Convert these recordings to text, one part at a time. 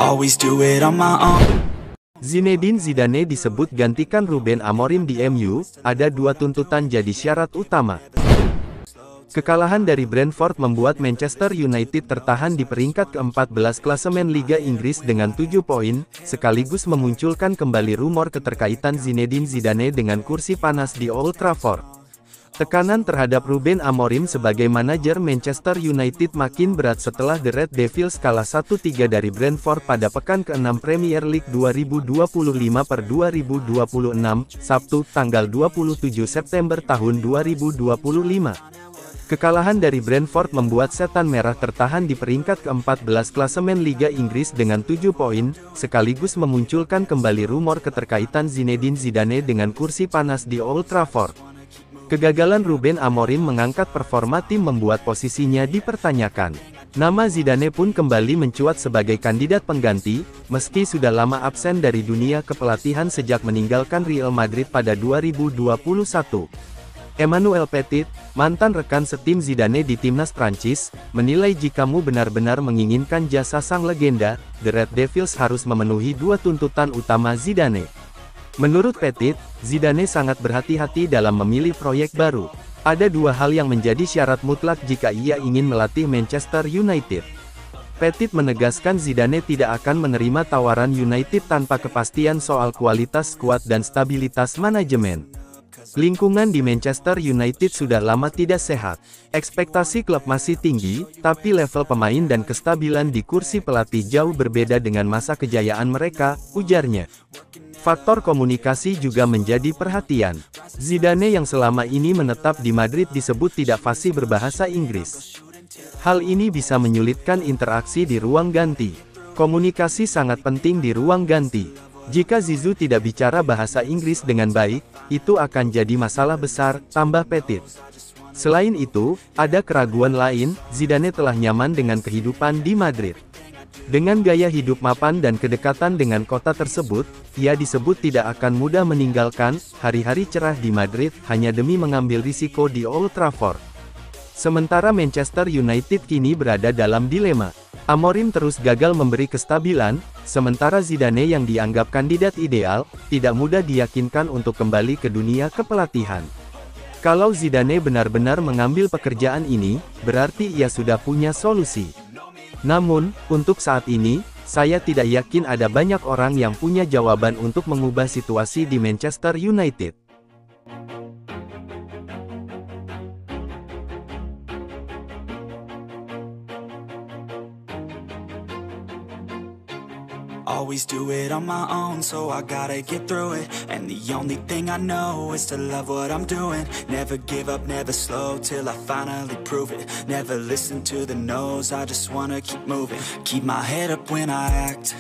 Always do it on my own. Zinedine Zidane disebut gantikan Ruben Amorim di MU, ada dua tuntutan jadi syarat utama. Kekalahan dari Brentford membuat Manchester United tertahan di peringkat ke-14 klasemen Liga Inggris dengan 7 poin, sekaligus memunculkan kembali rumor keterkaitan Zinedine Zidane dengan kursi panas di Old Trafford. Tekanan terhadap Ruben Amorim sebagai manajer Manchester United makin berat setelah The Red Devils kalah 1-3 dari Brentford pada pekan ke-6 Premier League 2025/2026, Sabtu, tanggal 27 September tahun 2025. Kekalahan dari Brentford membuat Setan Merah tertahan di peringkat ke-14 klasemen Liga Inggris dengan 7 poin, sekaligus memunculkan kembali rumor keterkaitan Zinedine Zidane dengan kursi panas di Old Trafford. Kegagalan Ruben Amorim mengangkat performa tim membuat posisinya dipertanyakan. Nama Zidane pun kembali mencuat sebagai kandidat pengganti, meski sudah lama absen dari dunia kepelatihan sejak meninggalkan Real Madrid pada 2021. Emmanuel Petit, mantan rekan setim Zidane di timnas Prancis, menilai jikamu benar-benar menginginkan jasa sang legenda, The Red Devils harus memenuhi dua tuntutan utama Zidane. Menurut Petit, Zidane sangat berhati-hati dalam memilih proyek baru. Ada dua hal yang menjadi syarat mutlak jika ia ingin melatih Manchester United. Petit menegaskan Zidane tidak akan menerima tawaran United tanpa kepastian soal kualitas skuad dan stabilitas manajemen. Lingkungan di Manchester United sudah lama tidak sehat. Ekspektasi klub masih tinggi, tapi level pemain dan kestabilan di kursi pelatih jauh berbeda dengan masa kejayaan mereka, ujarnya. Faktor komunikasi juga menjadi perhatian. Zidane yang selama ini menetap di Madrid disebut tidak fasih berbahasa Inggris. Hal ini bisa menyulitkan interaksi di ruang ganti. Komunikasi sangat penting di ruang ganti. Jika Zizou tidak bicara bahasa Inggris dengan baik, itu akan jadi masalah besar, tambah Petit. Selain itu, ada keraguan lain, Zidane telah nyaman dengan kehidupan di Madrid. Dengan gaya hidup mapan dan kedekatan dengan kota tersebut, ia disebut tidak akan mudah meninggalkan hari-hari cerah di Madrid hanya demi mengambil risiko di Old Trafford. Sementara Manchester United kini berada dalam dilema. Amorim terus gagal memberi kestabilan, sementara Zidane yang dianggap kandidat ideal, tidak mudah diyakinkan untuk kembali ke dunia kepelatihan. Kalau Zidane benar-benar mengambil pekerjaan ini, berarti ia sudah punya solusi. Namun, untuk saat ini, saya tidak yakin ada banyak orang yang punya jawaban untuk mengubah situasi di Manchester United. Always do it on my own, so I gotta get through it. And the only thing I know is to love what I'm doing. Never give up, never slow, till I finally prove it. Never listen to the no's, I just wanna keep moving. Keep my head up when I act.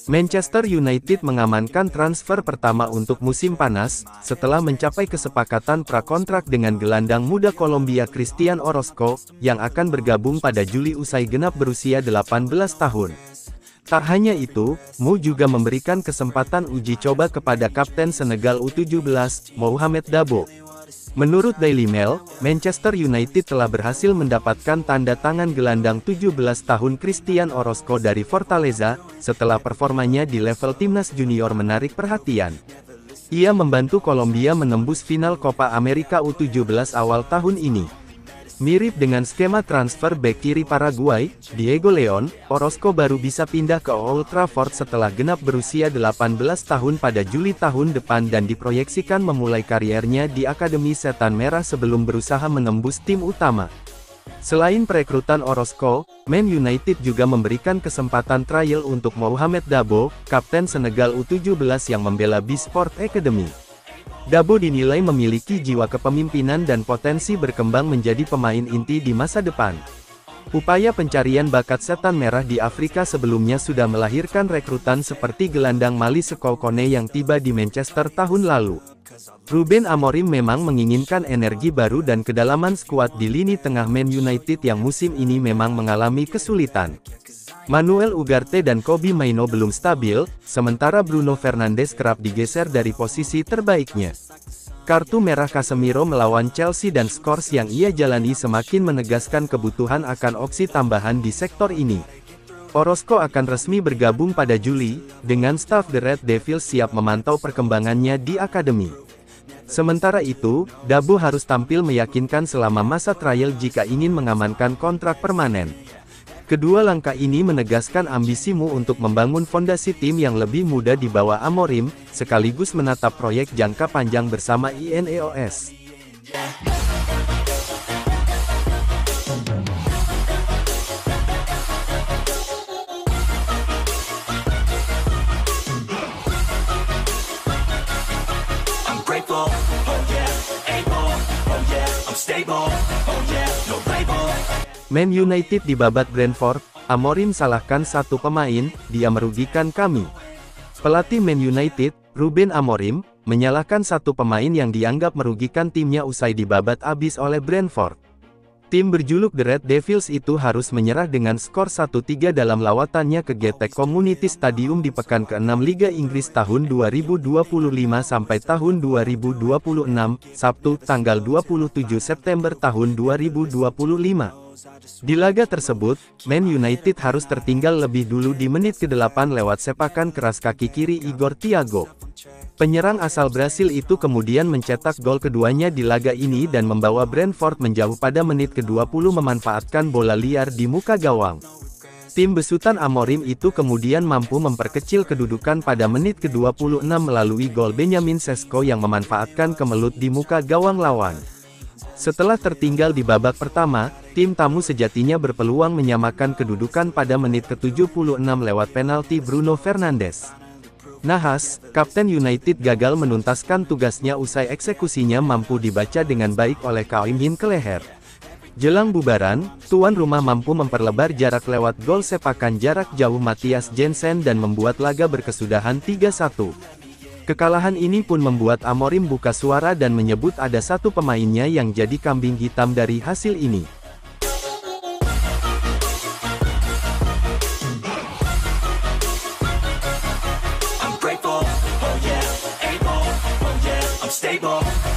Manchester United mengamankan transfer pertama untuk musim panas, setelah mencapai kesepakatan prakontrak dengan gelandang muda Kolombia Christian Orozco, yang akan bergabung pada Juli usai genap berusia 18 tahun. Tak hanya itu, Mu juga memberikan kesempatan uji coba kepada kapten Senegal U17, Mohamed Dabo. Menurut Daily Mail, Manchester United telah berhasil mendapatkan tanda tangan gelandang 17 tahun Christian Orozco dari Fortaleza, setelah performanya di level timnas junior menarik perhatian. Ia membantu Kolombia menembus final Copa America U17 awal tahun ini. Mirip dengan skema transfer bek kiri Paraguay, Diego Leon, Orozco baru bisa pindah ke Old Trafford setelah genap berusia 18 tahun pada Juli tahun depan dan diproyeksikan memulai kariernya di Akademi Setan Merah sebelum berusaha menembus tim utama. Selain perekrutan Orozco, Man United juga memberikan kesempatan trial untuk Mohamed Dabo, kapten Senegal U17 yang membela B-Sport Academy. Dabo dinilai memiliki jiwa kepemimpinan dan potensi berkembang menjadi pemain inti di masa depan. Upaya pencarian bakat setan merah di Afrika sebelumnya sudah melahirkan rekrutan seperti gelandang Mali Sekau Kone yang tiba di Manchester tahun lalu. Ruben Amorim memang menginginkan energi baru dan kedalaman skuad di lini tengah Man United yang musim ini memang mengalami kesulitan. Manuel Ugarte dan Kobbie Mainoo belum stabil, sementara Bruno Fernandes kerap digeser dari posisi terbaiknya. Kartu merah Casemiro melawan Chelsea dan skors yang ia jalani semakin menegaskan kebutuhan akan opsi tambahan di sektor ini. Orozco akan resmi bergabung pada Juli, dengan staf The Red Devils siap memantau perkembangannya di akademi. Sementara itu, Dabo harus tampil meyakinkan selama masa trial jika ingin mengamankan kontrak permanen. Kedua langkah ini menegaskan ambisimu untuk membangun fondasi tim yang lebih muda di bawah Amorim, sekaligus menatap proyek jangka panjang bersama INEOS. Man United dibabat Brentford, Amorim salahkan satu pemain, dia merugikan kami. Pelatih Man United, Ruben Amorim, menyalahkan satu pemain yang dianggap merugikan timnya usai dibabat abis oleh Brentford. Tim berjuluk The Red Devils itu harus menyerah dengan skor 1-3 dalam lawatannya ke GT Community Stadium di pekan ke-6 Liga Inggris tahun 2025 sampai tahun 2026, Sabtu, tanggal 27 September tahun 2025. Di laga tersebut, Man United harus tertinggal lebih dulu di menit ke-8 lewat sepakan keras kaki kiri Igor Thiago. Penyerang asal Brasil itu kemudian mencetak gol keduanya di laga ini dan membawa Brentford menjauh pada menit ke-20 memanfaatkan bola liar di muka gawang. Tim besutan Amorim itu kemudian mampu memperkecil kedudukan pada menit ke-26 melalui gol Benjamin Sesko yang memanfaatkan kemelut di muka gawang lawan. Setelah tertinggal di babak pertama, tim tamu sejatinya berpeluang menyamakan kedudukan pada menit ke-76 lewat penalti Bruno Fernandes. Nahas, kapten United gagal menuntaskan tugasnya usai eksekusinya mampu dibaca dengan baik oleh Kaim Min ke leher. Jelang bubaran, tuan rumah mampu memperlebar jarak lewat gol sepakan jarak jauh Matthias Jensen dan membuat laga berkesudahan 3-1. Kekalahan ini pun membuat Amorim buka suara dan menyebut ada satu pemainnya yang jadi kambing hitam dari hasil ini. Stable.